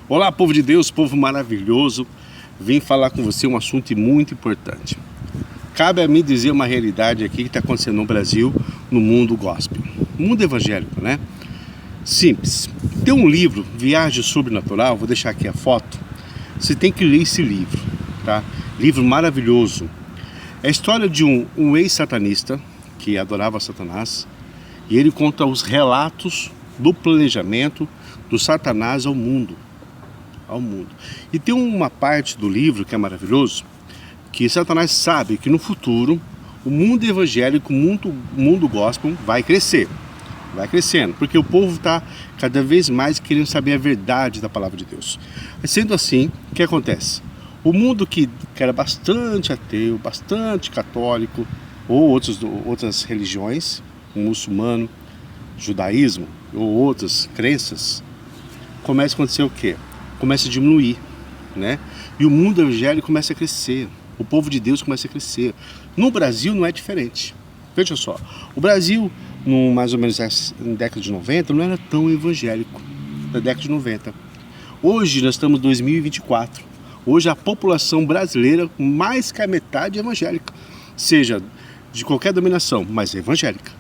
Olá, povo de Deus, povo maravilhoso. Vim falar com você um assunto muito importante. Cabe a mim dizer uma realidade aqui que está acontecendo no Brasil, no mundo gospel, mundo evangélico, né? Simples. Tem um livro, Viagem Sobrenatural, vou deixar aqui a foto. Você tem que ler esse livro, tá? Livro maravilhoso. É a história de um ex-satanista que adorava Satanás, e ele conta os relatos do planejamento do Satanás ao mundo. E tem uma parte do livro que é maravilhoso, que Satanás sabe que no futuro o mundo evangélico, o mundo gospel vai crescer. Vai crescendo, porque o povo está cada vez mais querendo saber a verdade da palavra de Deus. Sendo assim, o que acontece? O mundo que era bastante ateu, bastante católico, ou outras religiões, o muçulmano, judaísmo, ou outras crenças, começa a acontecer o quê? Começa a diminuir, né? E o mundo evangélico começa a crescer, o povo de Deus começa a crescer. No Brasil não é diferente. Veja só, o Brasil, mais ou menos na década de 90, não era tão evangélico, na década de 90. Hoje nós estamos em 2024. Hoje a população brasileira, mais que a metade é evangélica, seja de qualquer dominação, mas é evangélica.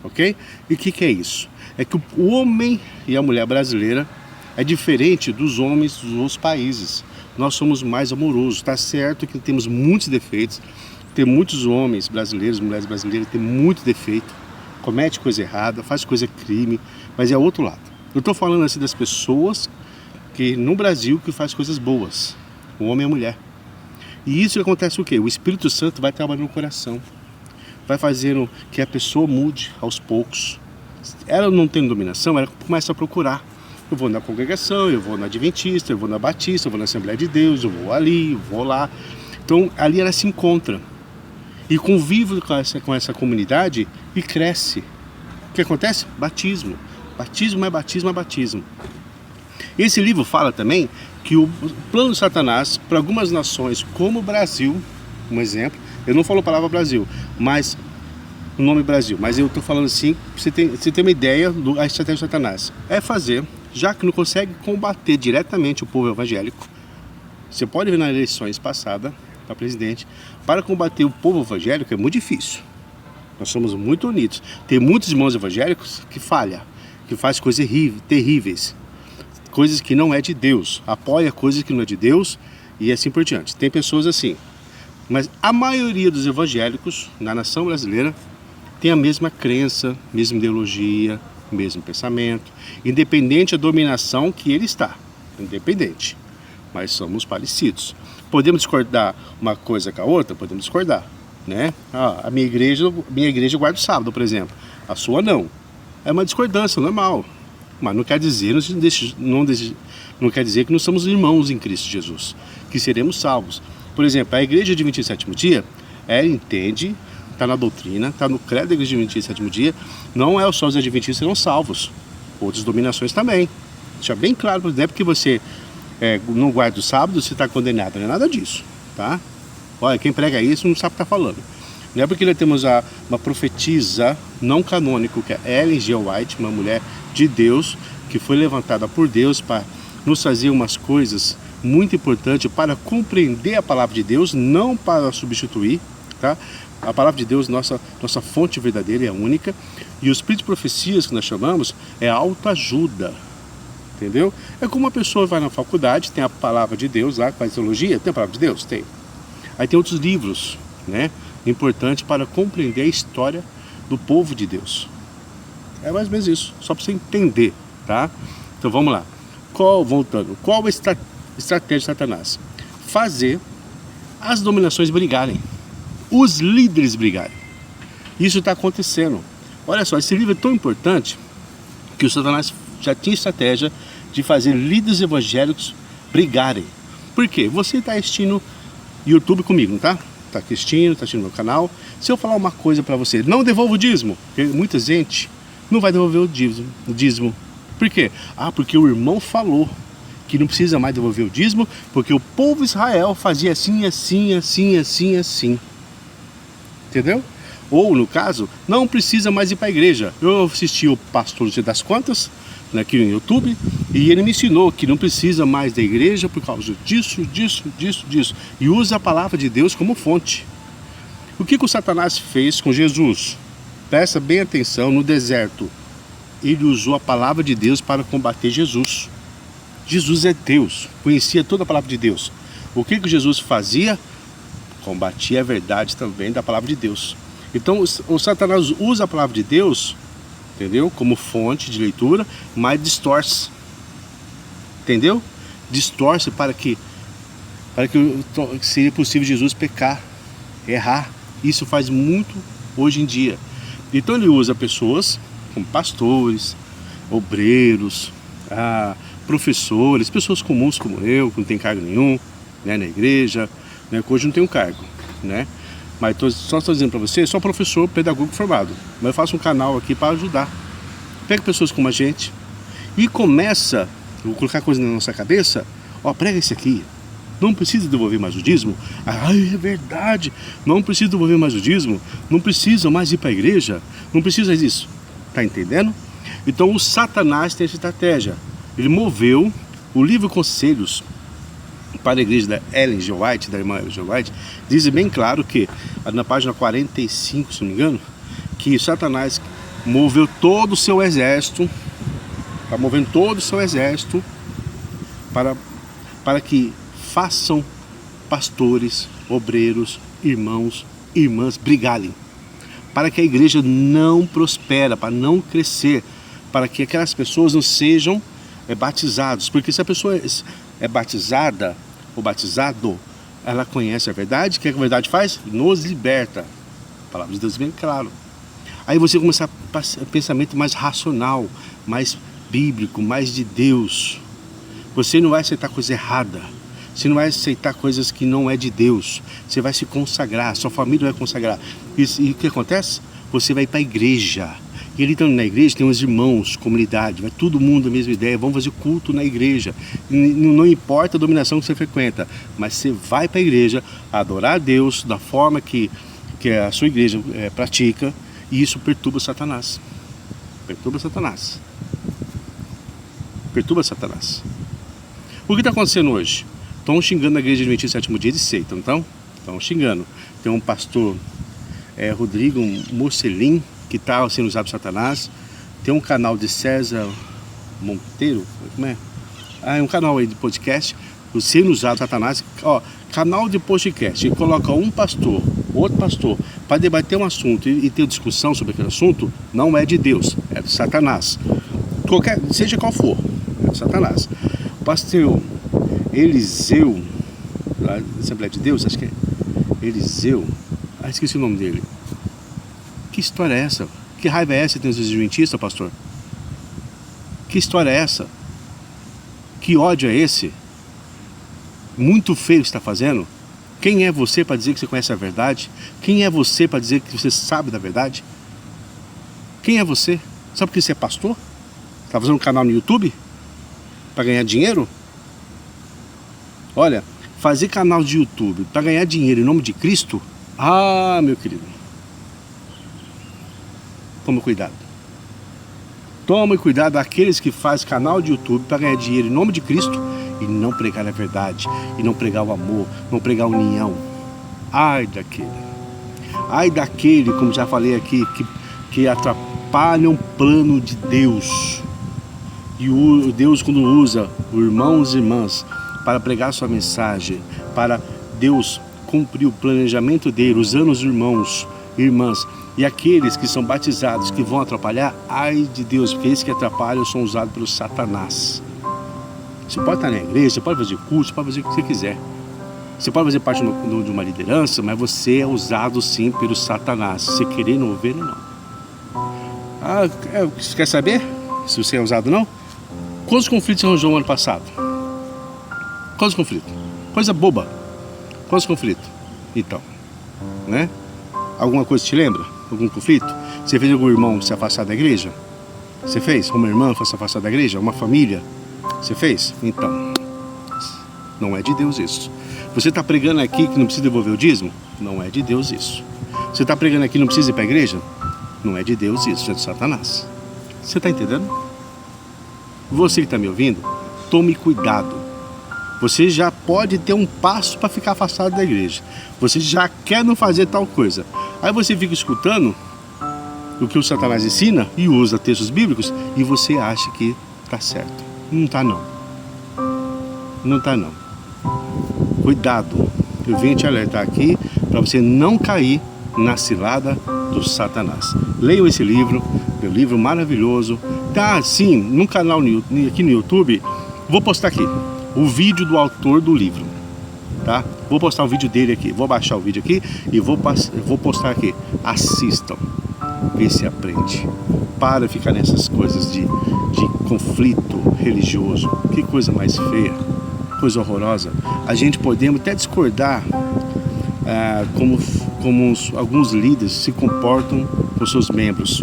Ok? E o que é isso? É que o homem e a mulher brasileira é diferente dos homens dos outros países. Nós somos mais amorosos. Está certo que temos muitos defeitos. Tem muitos homens brasileiros, mulheres brasileiras, tem muito defeito. Comete coisa errada, faz coisa crime, mas é outro lado. Eu estou falando assim das pessoas que no Brasil que faz coisas boas. O homem e a mulher. E isso acontece o quê? O Espírito Santo vai trabalhando no coração. Vai fazendo que a pessoa mude aos poucos. Ela não tem dominação, ela começa a procurar. Eu vou na congregação, eu vou na Adventista, eu vou na Batista, eu vou na Assembleia de Deus, eu vou ali, eu vou lá. Então ali ela se encontra e convive com essa comunidade e cresce. O que acontece? Batismo. Batismo é batismo é batismo. Esse livro fala também que o plano de Satanás para algumas nações como o Brasil, um exemplo, eu não falo a palavra Brasil, mas o nome Brasil, mas eu estou falando assim, você tem uma ideia da estratégia de Satanás. É fazer, já que não consegue combater diretamente o povo evangélico, você pode ver nas eleições passadas para presidente, para combater o povo evangélico é muito difícil. Nós somos muito unidos. Tem muitos irmãos evangélicos que falham, que fazem coisas terríveis, coisas que não é de Deus, apoia coisas que não é de Deus e assim por diante. Tem pessoas assim. Mas a maioria dos evangélicos na nação brasileira tem a mesma crença, mesma ideologia, mesmo pensamento, independente da dominação que ele está, independente, mas somos parecidos. Podemos discordar uma coisa com a outra? Podemos discordar, né? A minha igreja guarda o sábado, por exemplo, a sua não. É uma discordância normal, mas não quer dizer, não quer dizer que não somos irmãos em Cristo Jesus, que seremos salvos. Por exemplo, a igreja de 27º dia, ela entende, está na doutrina, está no credo da igreja de 27º dia, não é só os adventistas que serão salvos, outras dominações também. Deixa bem claro, por exemplo, que você não guarda o sábado, você está condenado, não é nada disso, tá? Olha, quem prega isso não sabe o que está falando. Não é porque nós temos uma profetisa não canônica, que é Ellen G. White, uma mulher de Deus, que foi levantada por Deus para nos fazer umas coisas muito importantes para compreender a palavra de Deus, não para substituir, tá? A palavra de Deus, nossa fonte verdadeira e única. E o espírito de profecias que nós chamamos é autoajuda. Entendeu? É como uma pessoa vai na faculdade, tem a palavra de Deus lá, faz teologia, tem a palavra de Deus? Tem. Aí tem outros livros, né? Importantes para compreender a história do povo de Deus. É mais ou menos isso, só para você entender, tá? Então vamos lá. Voltando, qual a estratégia de Satanás? Fazer as dominações brigarem. Os líderes brigarem. Isso está acontecendo. Olha só, esse livro é tão importante que o Satanás já tinha estratégia de fazer líderes evangélicos brigarem. Por quê? Você está assistindo YouTube comigo, não tá? Está assistindo meu canal. Se eu falar uma coisa para você, não devolva o dízimo, porque muita gente não vai devolver o dízimo. Por quê? Porque o irmão falou que não precisa mais devolver o dízimo, porque o povo de Israel fazia assim, assim, assim, assim, assim. Entendeu? Ou, no caso, não precisa mais ir para a igreja. Eu assisti o pastor das quantas, aqui no YouTube, e ele me ensinou que não precisa mais da igreja por causa disso. E usa a palavra de Deus como fonte. O que o Satanás fez com Jesus? Presta bem atenção, no deserto. Ele usou a palavra de Deus para combater Jesus. Jesus é Deus, conhecia toda a palavra de Deus. O que Jesus fazia? Combatia a verdade também da palavra de Deus. Então o Satanás usa a palavra de Deus, entendeu? Como fonte de leitura, mas distorce. Entendeu? Distorce para que seria possível Jesus pecar, errar. Isso faz muito hoje em dia. Então ele usa pessoas como pastores, obreiros, professores, pessoas comuns como eu, que não tem cargo nenhum, né, na igreja, né, que hoje não tem um cargo, né? Mas só estou dizendo para você, sou professor pedagogo formado, mas eu faço um canal aqui para ajudar. Pega pessoas como a gente e começa, vou colocar coisa na nossa cabeça, prega isso aqui, não precisa devolver mais o dízimo. É verdade, não precisa devolver mais o dízimo, não precisa mais ir para a igreja, não precisa disso. Tá entendendo? Então o Satanás tem essa estratégia. Ele moveu o livro Conselhos para a igreja da Ellen G. White, da irmã Ellen G. White, diz bem claro que, na página 45, se não me engano, que Satanás moveu todo o seu exército, está movendo todo o seu exército para que façam pastores, obreiros, irmãos, irmãs brigarem, para que a igreja não prospere, para não crescer, para que aquelas pessoas não sejam batizados, porque se a pessoa é batizada ou batizado, ela conhece a verdade. O que a verdade faz? Nos liberta. A palavra de Deus é bem claro. Aí você começa a pensamento mais racional, mais bíblico, mais de Deus. Você não vai aceitar coisa errada. Você não vai aceitar coisas que não é de Deus. Você vai se consagrar, sua família vai consagrar. E o que acontece? Você vai para a igreja. E ele estando na igreja, tem uns irmãos, comunidade, vai todo mundo a mesma ideia, vamos fazer culto na igreja. Não importa a dominação que você frequenta, mas você vai para a igreja adorar a Deus da forma que a sua igreja pratica, e isso perturba Satanás. Perturba Satanás. Perturba Satanás. O que está acontecendo hoje? Estão xingando a igreja Adventista Sétimo Dia de seita, então? Estão xingando. Tem um pastor, Rodrigo Mocelin, que está sendo usado por Satanás. Tem um canal de César Monteiro, como é? É um canal aí de podcast, sendo usado por Satanás. Canal de podcast, ele coloca um pastor, outro pastor, para debater um assunto e ter discussão sobre aquele assunto. Não é de Deus, é de Satanás. Seja qual for, é de Satanás. O pastor Eliseu, da Assembleia de Deus, acho que é Eliseu, esqueci o nome dele. Que história é essa? Que raiva é essa que tem os adventistas, pastor? Que história é essa? Que ódio é esse? Muito feio que você está fazendo. Quem é você para dizer que você conhece a verdade? Quem é você para dizer que você sabe da verdade? Quem é você? Sabe por que você é pastor? Está fazendo um canal no YouTube? Para ganhar dinheiro? Olha, fazer canal de YouTube para ganhar dinheiro em nome de Cristo? Meu querido, tome cuidado. Tome cuidado daqueles que fazem canal de YouTube para ganhar dinheiro em nome de Cristo e não pregar a verdade, e não pregar o amor, não pregar a união. Ai daquele, como já falei aqui, que atrapalha um plano de Deus. E o Deus, quando usa irmãos e irmãs para pregar sua mensagem, para Deus cumprir o planejamento dele, usando os irmãos e irmãs, e aqueles que são batizados, que vão atrapalhar, ai de Deus, porque esses que atrapalham são usados pelo Satanás. Você pode estar na igreja, você pode fazer curso, você pode fazer o que você quiser. Você pode fazer parte de uma liderança, mas você é usado sim pelo Satanás, se querer não ver, não. Você quer saber se você é usado ou não? Quantos conflitos você arranjou no ano passado? Quantos conflitos? Coisa boba. Quantos conflitos? Então, né? Alguma coisa te lembra? Algum conflito? Você fez algum irmão se afastar da igreja? Você fez? Uma irmã se afastar da igreja? Uma família? Você fez? Então, não é de Deus isso. Você está pregando aqui que não precisa devolver o dízimo? Não é de Deus isso. Você está pregando aqui que não precisa ir para a igreja? Não é de Deus isso, é de Satanás. Você está entendendo? Você que está me ouvindo, tome cuidado. Você já pode ter um passo para ficar afastado da igreja. Você já quer não fazer tal coisa. Aí você fica escutando o que o Satanás ensina e usa textos bíblicos e você acha que está certo. Não está não. Não está não. Cuidado. Eu vim te alertar aqui para você não cair na cilada do Satanás. Leiam esse livro, meu livro maravilhoso. Tá sim, no canal aqui no YouTube, vou postar aqui o vídeo do autor do livro, tá? Vou postar o vídeo dele aqui, vou baixar o vídeo aqui e vou postar aqui. Assistam, vê se aprende. Para ficar nessas coisas de conflito religioso. Que coisa mais feia, coisa horrorosa. A gente podemos até discordar como alguns líderes se comportam com seus membros.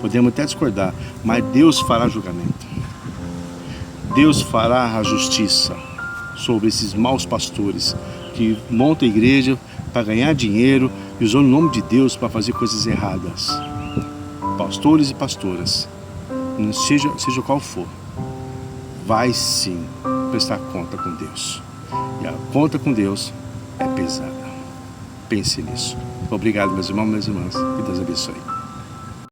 Podemos até discordar, mas Deus fará julgamento. Deus fará a justiça sobre esses maus pastores que montam a igreja para ganhar dinheiro e usam o nome de Deus para fazer coisas erradas. Pastores e pastoras, seja qual for, vai sim prestar conta com Deus. E a conta com Deus é pesada. Pense nisso. Obrigado, meus irmãos e minhas irmãs. Que Deus abençoe.